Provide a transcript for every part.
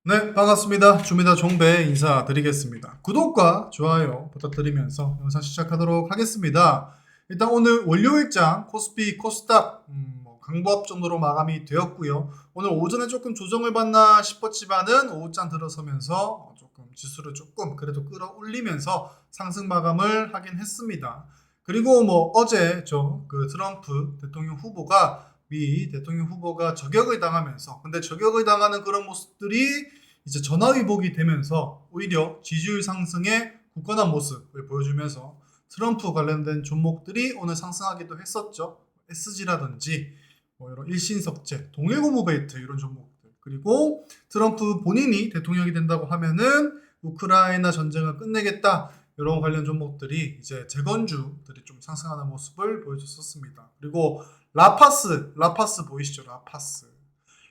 네, 반갑습니다. 주미다 종배 인사드리겠습니다. 구독과 좋아요 부탁드리면서 영상 시작하도록 하겠습니다. 일단 오늘 월요일장 코스피 코스닥 강보합 정도로 마감이 되었고요. 오늘 오전에 조금 조정을 받나 싶었지만은 오후장 들어서면서 조금 지수를 조금 그래도 끌어올리면서 상승 마감을 하긴 했습니다. 그리고 뭐 어제 그 트럼프 대통령 후보가 미 대통령 후보가 저격을 당하면서 근데 저격을 당하는 그런 모습들이 이제 전화위복이 되면서 오히려 지지율 상승에 굳건한 모습을 보여주면서 트럼프 관련된 종목들이 오늘 상승하기도 했었죠. SG라든지 뭐 이런 일신석재, 동일고무벨트 이런 종목들, 그리고 트럼프 본인이 대통령이 된다고 하면은 우크라이나 전쟁을 끝내겠다 이런 관련 종목들이 이제 재건주들이 좀 상승하는 모습을 보여줬었습니다. 그리고 라파스 보이시죠?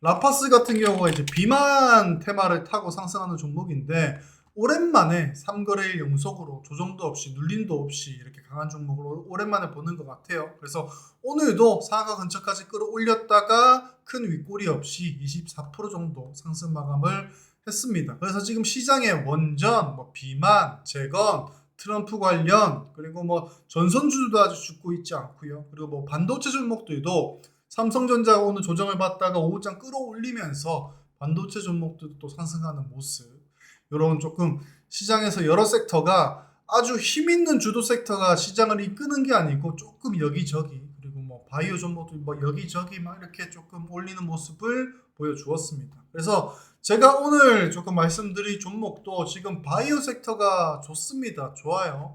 라파스 같은 경우가 이제 비만 테마를 타고 상승하는 종목인데 오랜만에 3거래일 연속으로 조정도 없이 눌림도 없이 이렇게 강한 종목으로 오랜만에 보는 것 같아요. 그래서 오늘도 상하 근처까지 끌어올렸다가 큰 윗꼬리 없이 24% 정도 상승 마감을 했습니다. 그래서 지금 시장의 원전, 뭐 비만, 재건, 트럼프 관련, 그리고 뭐 전선주도 아주 죽고 있지 않고요. 그리고 뭐 반도체 종목들도 삼성전자가 오늘 조정을 받다가 오후장 끌어올리면서 반도체 종목들도 또 상승하는 모습. 이런 조금 시장에서 여러 섹터가 아주 힘있는 주도 섹터가 시장을 이끄는 게 아니고 조금 여기저기, 그리고 뭐 바이오 종목도 뭐 여기저기 막 이렇게 조금 올리는 모습을 보여주었습니다. 그래서 제가 오늘 조금 말씀드릴 종목도 지금 바이오 섹터가 좋습니다. 좋아요.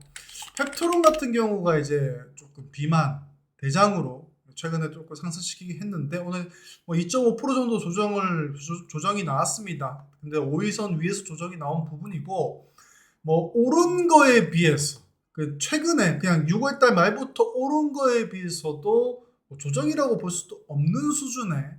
펩토론 같은 경우가 이제 조금 비만 대장으로 최근에 조금 상승시키긴 했는데 오늘 뭐 2.5% 정도 조정이 나왔습니다. 근데 5일선 위에서 조정이 나온 부분이고 뭐 오른 거에 비해서 그 최근에 그냥 6월달 말부터 오른 거에 비해서도 뭐 조정이라고 볼 수도 없는 수준의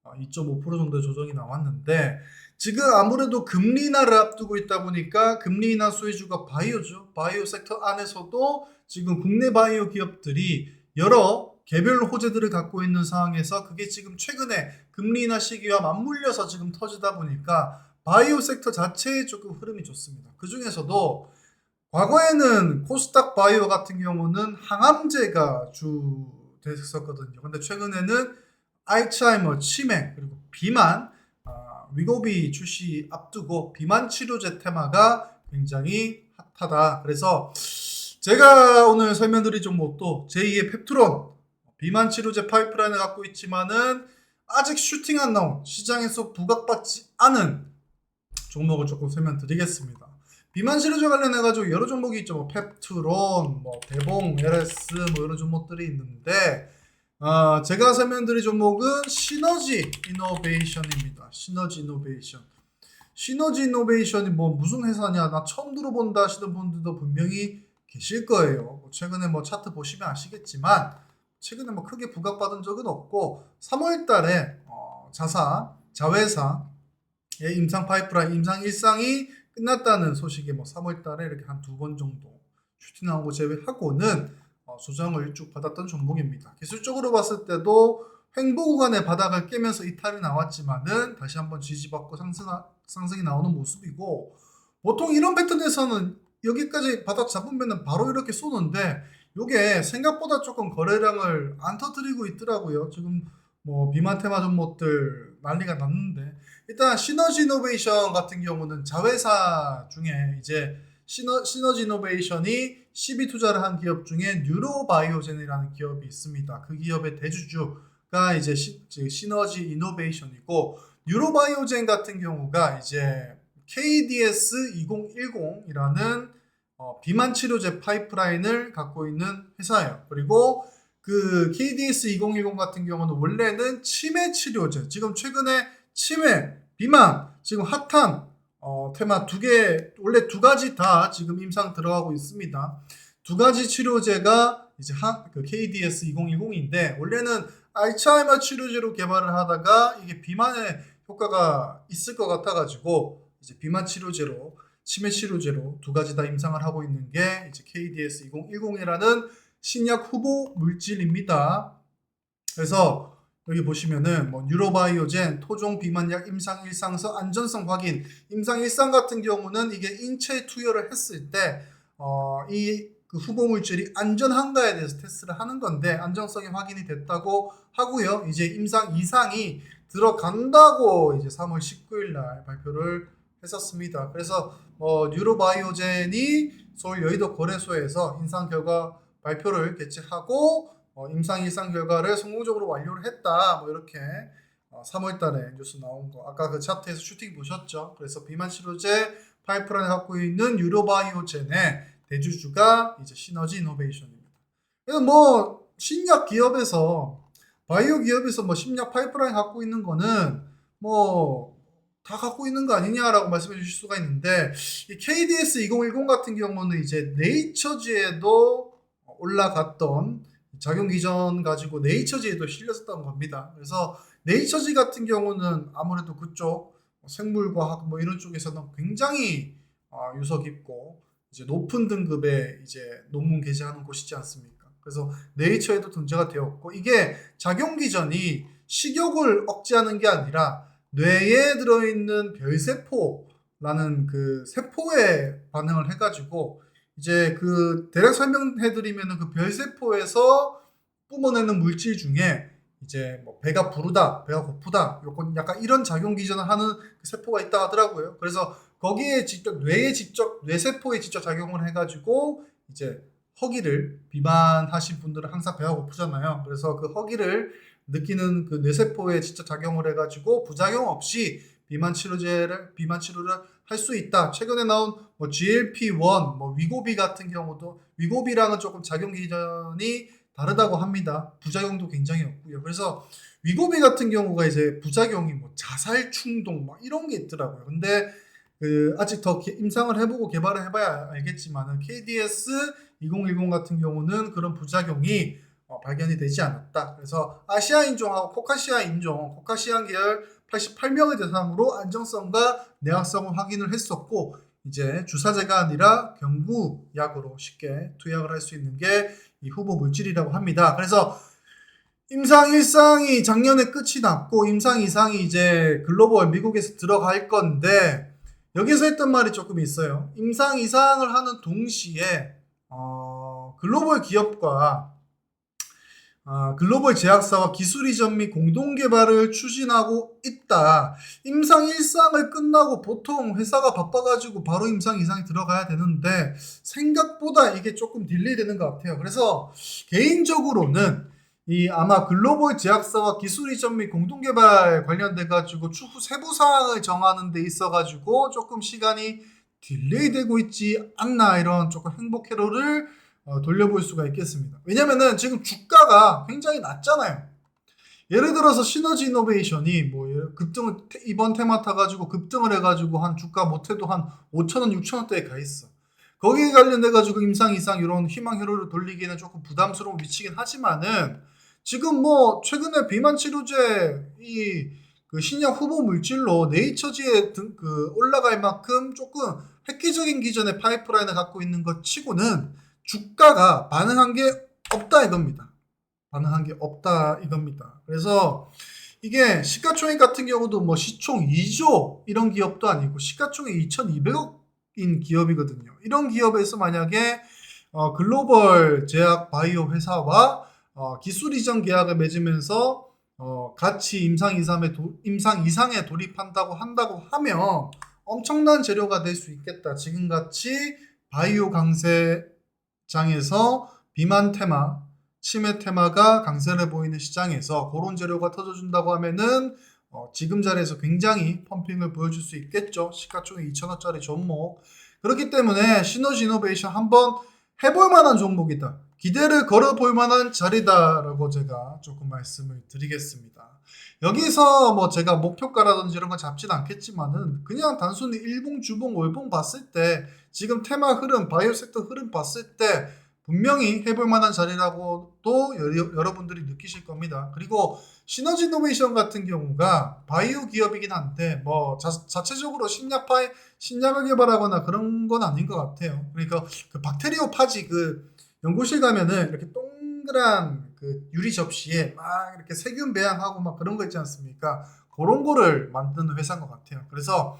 2.5% 정도의 조정이 나왔는데 지금 아무래도 금리 인하를 앞두고 있다 보니까 금리 인하 수혜주가 바이오죠. 바이오 섹터 안에서도 지금 국내 바이오 기업들이 여러 개별 호재들을 갖고 있는 상황에서 그게 지금 최근에 금리 인하 시기와 맞물려서 지금 터지다 보니까 바이오 섹터 자체의 조금 흐름이 좋습니다. 그 중에서도 과거에는 코스닥 바이오 같은 경우는 항암제가 주 됐었거든요. 근데 최근에는 알츠하이머, 치매, 그리고 비만, 위고비 출시 앞두고 비만 치료제 테마가 굉장히 핫하다. 그래서 제가 오늘 설명드릴 종목도 제2의 펩트론 비만 치료제 파이프라인을 갖고 있지만은 아직 슈팅 안 나온 시장에서 부각받지 않은 종목을 조금 설명드리겠습니다. 비만 치료제 관련해가지고 여러 종목이 있죠. 뭐 펩트론, 뭐 대봉, LS 뭐 이런 종목들이 있는데 제가 설명드릴 종목은 시너지 이노베이션입니다. 시너지 이노베이션. 시너지 이노베이션이 뭐 무슨 회사냐, 나 처음 들어본다 하시는 분들도 분명히 계실 거예요. 최근에 뭐 차트 보시면 아시겠지만 최근에 뭐 크게 부각받은 적은 없고 3월 달에 자회사의 임상 파이프라인, 임상 1상이 끝났다는 소식이 뭐 3월 달에 이렇게 한 2번 정도 슈팅 나온 거 제외하고는 조정을 쭉 받았던 종목입니다. 기술적으로 봤을 때도 횡보 구간의 바닥을 깨면서 이탈이 나왔지만은 다시 한번 지지받고 상승이 나오는 모습이고, 보통 이런 패턴에서는 여기까지 바닥 잡으면은 바로 이렇게 쏘는데 이게 생각보다 조금 거래량을 안 터뜨리고 있더라고요. 지금 뭐 비만 테마 종목들 난리가 났는데, 일단 시너지 이노베이션 같은 경우는 자회사 중에 이제 시너지 이노베이션이 12 투자를 한 기업 중에 뉴로바이오젠이라는 기업이 있습니다. 그 기업의 대주주가 이제 시너지 이노베이션이고, 뉴로바이오젠 같은 경우가 이제 KDS 2010이라는 비만 치료제 파이프라인을 갖고 있는 회사예요. 그리고 그 KDS 2010 같은 경우는 원래는 치매 치료제, 지금 최근에 치매, 비만, 지금 핫한 테마 원래 두 가지 다 지금 임상 들어가고 있습니다. 두 가지 치료제가 이제 그 KDS 2010인데 원래는 알츠하이머 치료제로 개발을 하다가 이게 비만에 효과가 있을 것 같아가지고 이제 비만 치료제로, 치매 치료제로 두 가지 다 임상을 하고 있는 게 이제 KDS 2010이라는 신약 후보 물질입니다. 그래서 여기 보시면은 뭐 뉴로바이오젠, 토종 비만약 임상 일상서 안전성 확인. 임상 일상 같은 경우는 이게 인체에 투여를 했을 때 이 그 후보 물질이 안전한가에 대해서 테스트를 하는 건데 안정성이 확인이 됐다고 하고요. 이제 임상 이상이 들어간다고 이제 3월 19일 날 발표를 했었습니다. 그래서 뉴로바이오젠이 서울 여의도 거래소에서 임상 결과 발표를 개최하고 임상 일상 결과를 성공적으로 완료를 했다. 뭐 이렇게 3월 달에 뉴스 나온 거. 아까 그 차트에서 슈팅 보셨죠? 그래서 비만 치료제 파이프라인을 갖고 있는 뉴로바이오젠의 대주주가 이제 시너지 이노베이션입니다. 그래서 뭐 신약 기업에서 바이오 기업에서 뭐 신약 파이프라인 갖고 있는 거는 뭐 다 갖고 있는 거 아니냐라고 말씀해 주실 수가 있는데 이 KDS 2010 같은 경우는 이제 네이처지에도 올라갔던 작용 기전 가지고 네이처지에도 실렸었던 겁니다. 그래서 네이처지 같은 경우는 아무래도 그쪽 생물과학 뭐 이런 쪽에서는 굉장히 유서 깊고 이제 높은 등급의 이제 논문 게재하는 곳이지 않습니까? 그래서 네이처에도 등재가 되었고 이게 작용 기전이 식욕을 억제하는 게 아니라 뇌에 들어있는 별세포라는 그 세포에 반응을 해가지고 이제 그 대략 설명해드리면은 그 별세포에서 뿜어내는 물질 중에 이제 뭐 배가 부르다, 배가 고프다, 요건 약간 이런 작용 기전을 하는 그 세포가 있다 하더라고요. 그래서 거기에 직접 뇌세포에 직접 작용을 해가지고 이제 허기를 비만하신 분들은 항상 배가 고프잖아요. 그래서 그 허기를 느끼는 그 뇌세포에 직접 작용을 해가지고 부작용 없이 비만 치료를 할 수 있다. 최근에 나온 뭐 GLP-1, 뭐 위고비 같은 경우도 위고비랑은 조금 작용 기전이 다르다고 합니다. 부작용도 굉장히 없고요. 그래서 위고비 같은 경우가 이제 부작용이 뭐 자살 충동 막 이런 게 있더라고요. 근데 그 아직 더 임상을 해보고 개발을 해봐야 알겠지만은 KDS 2010 같은 경우는 그런 부작용이 발견이 되지 않았다. 그래서 아시아 인종하고 코카시아 인종, 코카시안 계열 88명을 대상으로 안정성과 내화성을 확인을 했었고 이제 주사제가 아니라 경구약으로 쉽게 투약을 할 수 있는 게 이 후보 물질이라고 합니다. 그래서 임상 1상이 작년에 끝이 났고 임상 2상이 이제 글로벌 미국에서 들어갈 건데 여기서 했던 말이 조금 있어요. 임상 2상을 하는 동시에 글로벌 기업과 글로벌 제약사와 기술 이전 및 공동 개발을 추진하고 있다. 임상 1상을 끝나고 보통 회사가 바빠가지고 바로 임상 2상이 들어가야 되는데 생각보다 이게 조금 딜레이 되는 것 같아요. 그래서 개인적으로는 이 아마 글로벌 제약사와 기술 이전 및 공동 개발 관련돼 가지고 추후 세부 사항을 정하는 데 있어 가지고 조금 시간이 딜레이 되고 있지 않나 이런 조금 행복 회로를 돌려볼 수가 있겠습니다. 왜냐면은 지금 주가가 굉장히 낮잖아요. 예를 들어서 시너지 이노베이션이 뭐 급등을 이번 테마 타가지고 급등을 해가지고 한 주가 못해도 한 5,000원, 6,000원대에 가 있어. 거기에 관련돼가지고 임상 이상 이런 희망 회로를 돌리기는 조금 부담스러운 위치긴 하지만은 지금 뭐 최근에 비만 치료제 그 신약 후보 물질로 네이처지에 올라갈 만큼 조금 획기적인 기전의 파이프라인을 갖고 있는 것 치고는 주가가 반응한 게 없다 이겁니다. 반응한 게 없다 이겁니다. 그래서 이게 시가총액 같은 경우도 뭐 시총 2조 이런 기업도 아니고 시가총액 2,200억인 기업이거든요. 이런 기업에서 만약에 글로벌 제약 바이오 회사와 기술 이전 계약을 맺으면서 같이 임상 이상에 돌입한다고 하면 엄청난 재료가 될 수 있겠다. 지금같이 바이오 강세장에서 비만 테마, 치매 테마가 강세를 보이는 시장에서 그런 재료가 터져준다고 하면은 지금 자리에서 굉장히 펌핑을 보여줄 수 있겠죠. 시가총액 2,000원짜리 종목. 그렇기 때문에 시너지 이노베이션 한번 해볼 만한 종목이다. 기대를 걸어볼 만한 자리다라고 제가 조금 말씀을 드리겠습니다. 여기서 뭐 제가 목표가라든지 이런 건 잡진 않겠지만은 그냥 단순히 일봉, 주봉, 월봉 봤을 때 지금 테마 흐름, 바이오 섹터 흐름 봤을 때 분명히 해볼 만한 자리라고 또 여러분들이 느끼실 겁니다. 그리고 시너지 이노베이션 같은 경우가 바이오 기업이긴 한데 뭐 자체적으로 신약을 개발하거나 그런 건 아닌 것 같아요. 그러니까 그 박테리오 파지 그 연구실 가면은 이렇게 동그란 그 유리 접시에 막 이렇게 세균 배양하고 막 그런 거 있지 않습니까? 그런 거를 만드는 회사인 것 같아요. 그래서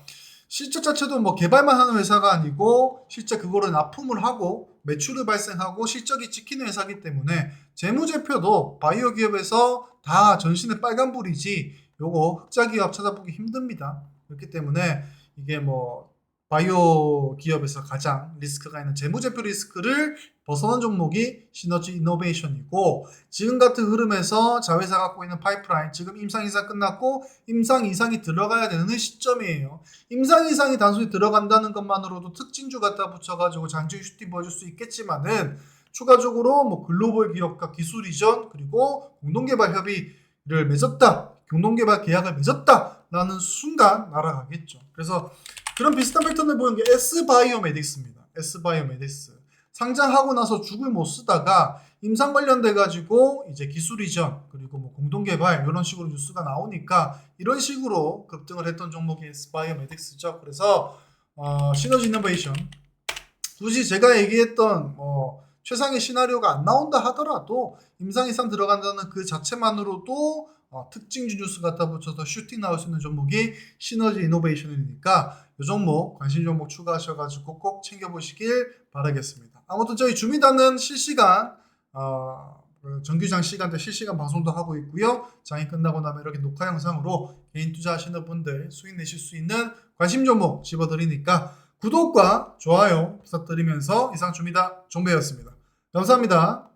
실적 자체도 뭐 개발만 하는 회사가 아니고 실제 그거를 납품을 하고 매출을 발생하고 실적이 찍히는 회사이기 때문에 재무제표도 바이오 기업에서 다 전신에 빨간불이지 요거 흑자 기업 찾아보기 힘듭니다. 그렇기 때문에 이게 뭐 바이오 기업에서 가장 리스크가 있는 재무제표 리스크를 벗어난 종목이 시너지 이노베이션이고, 지금 같은 흐름에서 자회사 갖고 있는 파이프라인, 지금 임상 이상 끝났고 임상 이상이 들어가야 되는 시점이에요. 임상 이상이 단순히 들어간다는 것만으로도 특징주 갖다 붙여가지고 장중 슈팅 보여줄 수 있겠지만은 추가적으로 뭐 글로벌 기업과 기술 이전 그리고 공동개발 협의를 맺었다, 공동개발 계약을 맺었다라는 순간 날아가겠죠. 그래서 그런 비슷한 패턴을 보이는 게 S바이오메딕스입니다. S바이오메딕스. 상장하고 나서 죽을 못 쓰다가 임상 관련돼 가지고 이제 기술 이전 그리고 뭐 공동 개발 이런 식으로 뉴스가 나오니까 이런 식으로 급등을 했던 종목이 S바이오메딕스죠. 그래서 시너지 이노베이션, 굳이 제가 얘기했던 최상의 시나리오가 안 나온다 하더라도 임상 이상 들어간다는 그 자체만으로도 특징주 뉴스 갖다 붙여서 슈팅 나올 수 있는 종목이 시너지 이노베이션이니까 이 종목 관심 종목 추가하셔가지고 꼭 챙겨보시길 바라겠습니다. 아무튼 저희 주미단은 실시간 정규장 시간대 실시간 방송도 하고 있고요. 장이 끝나고 나면 이렇게 녹화 영상으로 개인 투자하시는 분들 수익 내실 수 있는 관심 종목 집어드리니까 구독과 좋아요 부탁드리면서 이상 주미다 종배였습니다. 감사합니다.